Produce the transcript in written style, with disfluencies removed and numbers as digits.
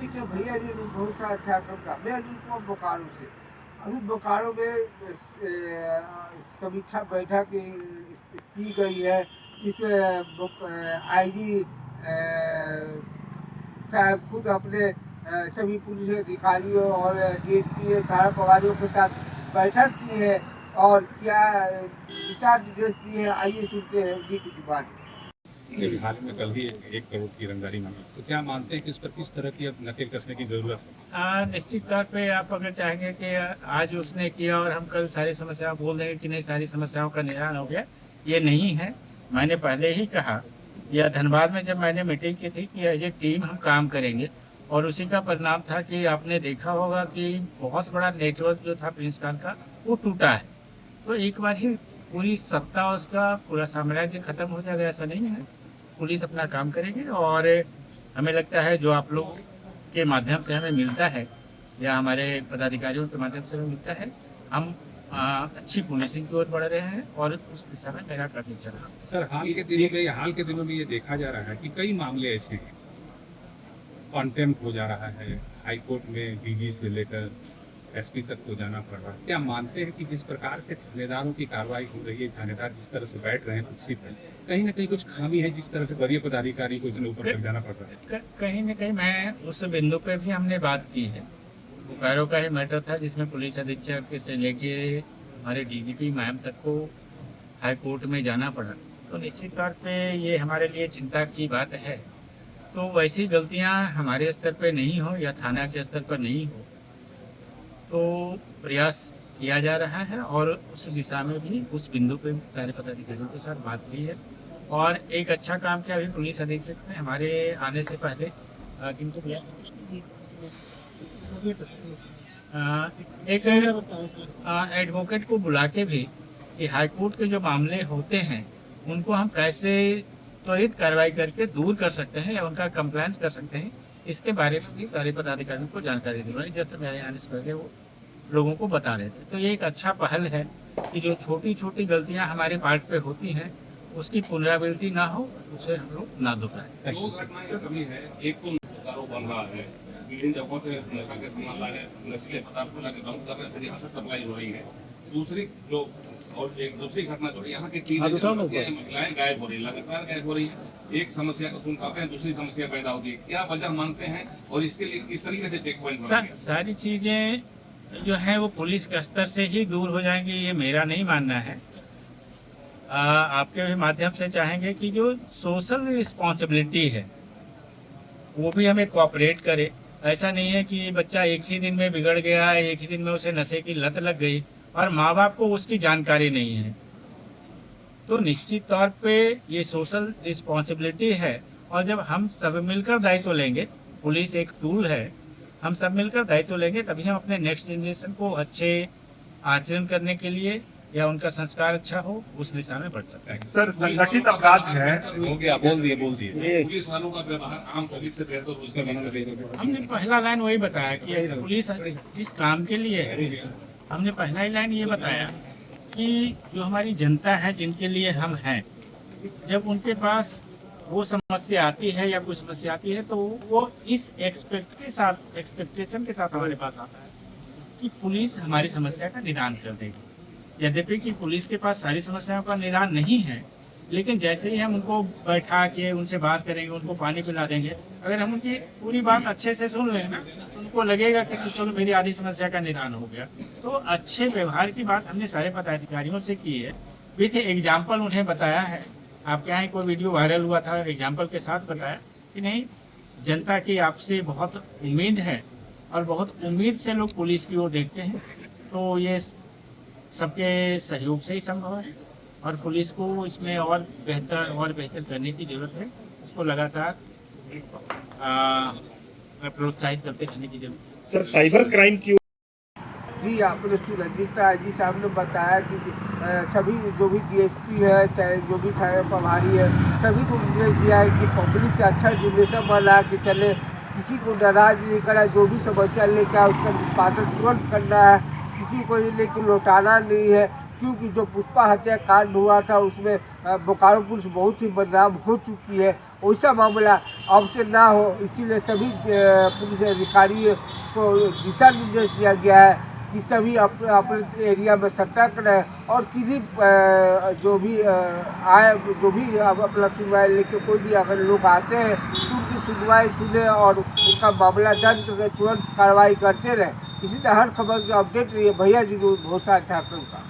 ठीक है भैया जी ने बहुत सा अच्छा काम किया। मैं उनको बोकारो से अभी बोकारो में समीक्षा बैठक की गई है। इसमें आईजी साहब खुद अपने सभी पुलिस अधिकारियों और डीएसपी थाना प्रभारियों के साथ बैठक की है और क्या विचार निर्देश दिए हैं, आइए सुनते हैं उनकी कुछ बात। हाल में कल ही 1 करोड़ की रंगदारी मांगी, तो क्या मानते हैं कि इस पर किस तरह की अब नकेल कसने की जरूरत है? निश्चित तौर पे आप अगर चाहेंगे कि आज उसने किया और हम कल सारी समस्याओं बोल देंगे कि नहीं सारी समस्याओं का निदान हो गया, ये नहीं है। मैंने पहले ही कहा या धनबाद में जब मैंने मीटिंग की थी कि एज ए टीम हम काम करेंगे और उसी का परिणाम था कि आपने देखा होगा कि बहुत बड़ा नेटवर्क जो था प्रिंसटन का वो टूटा है। तो एक बार ही पूरी सत्ता उसका पूरा साम्राज्य खत्म हो जाएगा ऐसा नहीं है। पुलिस अपना काम करेगी और हमें लगता है जो आप लोग के माध्यम से हमें मिलता है या हमारे पदाधिकारियों के माध्यम से हमें मिलता है, हम अच्छी पुलिसिंग की ओर बढ़ रहे हैं और उस दिशा में मेरा कदम चल रहा है। सर हाल के दिनों में ये देखा जा रहा है कि कई मामले ऐसे हैं, कॉन्टेम्प्ट हो जा रहा है, हाईकोर्ट में डीजी से लेकर एसपी तक को जाना पड़ रहा है। क्या मानते हैं कि जिस प्रकार से थानेदारों की कार्रवाई हो रही है, थानेदार जिस तरह से बैठ रहे हैं कुर्सी पर, कहीं ना कहीं कुछ खामी है जिस तरह से वरीय पदाधिकारी को इतने ऊपर तक जाना पड़ रहा है? कहीं ना कहीं मैं उस बिंदु पे भी हमने बात की है। बोकारो का ही मैटर था जिसमें पुलिस अधीक्षक से लेके हमारे डीजीपी मैम तक को हाई कोर्ट में जाना पड़ा। तो निश्चित तौर पे ये हमारे लिए चिंता की बात है। तो वैसी गलतियां हमारे स्तर पे नहीं हो या थाना के स्तर पर नहीं हो, तो प्रयास किया जा रहा है और उस दिशा में भी उस बिंदु पे सारे पदाधिकारियों के साथ बात की है और एक अच्छा काम किया। अभी पुलिस अधीक्षक ने हमारे आने से पहले किनको किया एक एडवोकेट को बुला के भी कि हाईकोर्ट के जो मामले होते हैं उनको हम कैसे त्वरित कार्रवाई करके दूर कर सकते हैं या उनका कंप्लायंस कर सकते हैं, इसके बारे में भी सारे पदाधिकारियों को जानकारी दी गई। जब तक मेरे आने से पहले वो लोगों को बता रहे थे। तो ये एक अच्छा पहल है कि जो छोटी छोटी गलतियां हमारे पार्ट पे होती हैं उसकी पुनरावृत्ति ना हो, उसे हम लोग ना दोहराएं। दो घटनाएं कमी है, एक तो दारू बन रहा है, विभिन्न जगहों से नशा के सामान ला रहे, नशीले पदार्थ ला के बंद कर रहे, फिर यहाँ से सप्लाई हो रही है। दूसरी जो और एक दूसरी घटना जो यहाँ की महिलाएं गायब हो रही, लगातार गायब हो रही है। एक समस्या को सुन पाते हैं, दूसरी समस्या पैदा होती है। क्या वजह मानते हैं और इसके लिए किस तरीके से चेक पॉइंट? सारी चीजें जो है वो पुलिस के स्तर से ही दूर हो जाएंगी, ये मेरा नहीं मानना है। आपके भी माध्यम से चाहेंगे कि जो सोशल रिस्पॉन्सिबिलिटी है वो भी हमें कोऑपरेट करे। ऐसा नहीं है कि बच्चा एक ही दिन में बिगड़ गया, एक ही दिन में उसे नशे की लत लग गई और माँ बाप को उसकी जानकारी नहीं है। तो निश्चित तौर पे ये सोशल रिस्पॉन्सिबिलिटी है और जब हम सब मिलकर दायित्व लेंगे, पुलिस एक टूल है, हम सब मिलकर दायित्व लेंगे तभी हम अपने नेक्स्ट जनरेशन को अच्छे आचरण करने के लिए या उनका संस्कार अच्छा हो उस दिशा में बढ़ सकते हैं। सर संगठित अपराध है, हो गया, बोल दिए पुलिस वालों का व्यवहार आम पब्लिक से बेहतर उसका हमने पहला लाइन वही बताया कि पुलिस जिस काम के लिए है, हमने पहला ही लाइन ये बताया कि जो हमारी जनता है जिनके लिए हम हैं, जब उनके पास वो समस्या आती है या कोई समस्या आती है तो वो इस एक्सपेक्टेशन के साथ हमारे पास आता है कि पुलिस हमारी समस्या का निदान कर देगी। यद्यपि कि पुलिस के पास सारी समस्याओं का निदान नहीं है, लेकिन जैसे ही हम उनको बैठा के उनसे बात करेंगे, उनको पानी पिला देंगे, अगर हम उनकी पूरी बात अच्छे से सुन लें ना तो उनको लगेगा कि चलो मेरी आधी समस्या का निदान हो गया। तो अच्छे व्यवहार की बात हमने सारे पदाधिकारियों से की है, विथ एग्जाम्पल उन्हें बताया है। आपके यहाँ कोई वीडियो वायरल हुआ था, एग्जाम्पल के साथ बताया कि नहीं, जनता की आपसे बहुत उम्मीद है और बहुत उम्मीद से लोग पुलिस की ओर देखते हैं। तो ये सबके सहयोग से ही संभव है और पुलिस को इसमें और बेहतर करने की जरूरत है। उसको लगातार प्रोत्साहित करते रहने की जरूरत है। सर साइबर क्राइम की जी आपने सुरंजिता जी साहब ने बताया कि सभी जो भी डीएसपी है, चाहे जो भी थाना प्रभारी है, सभी को निर्देश दिया है कि पब्लिक से अच्छा रिलेशन बना के चले, किसी को नाराज नहीं करा, जो भी समस्या लेकर उसका निष्पादन तुरंत करना है, किसी को लेकर लौटाना नहीं है। क्योंकि जो पुष्पा हत्याकांड हुआ था उसमें बोकारो पुलिस बहुत ही बदनाम हो चुकी है। वैसा मामला अब से ना हो, इसीलिए सभी पुलिस अधिकारियों को दिशा निर्देश दिया गया है कि सभी अपने एरिया में सतर्क रहें और किसी जो भी अपना सुनवाई लेके कोई भी अगर लोग आते हैं तो उनकी सुनवाई सुने और उनका मामला दर्ज करके तुरंत कार्रवाई करते रहें। इसी तरह हर खबर की अपडेट रही है भैया जी को बहुत सारा झारखंड का।